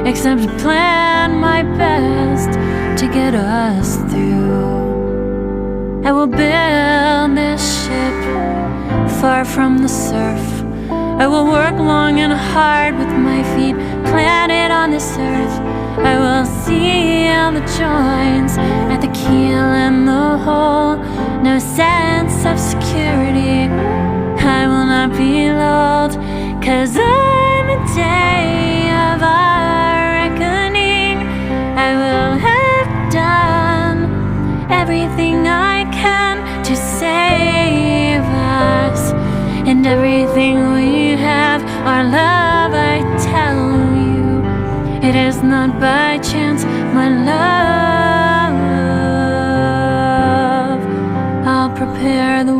except to plan my best to get us through. I will build this ship far from the surf. I will work long and hard with my feet planted on this earth. I will seal the joints at the keel and the hull. No sense of security, I will not be lulled, 'cause on the day of our reckoning, I will have done everything I can to save us, and everything we have, our love, I tell you, it is not by chance, my love. I'll prepare the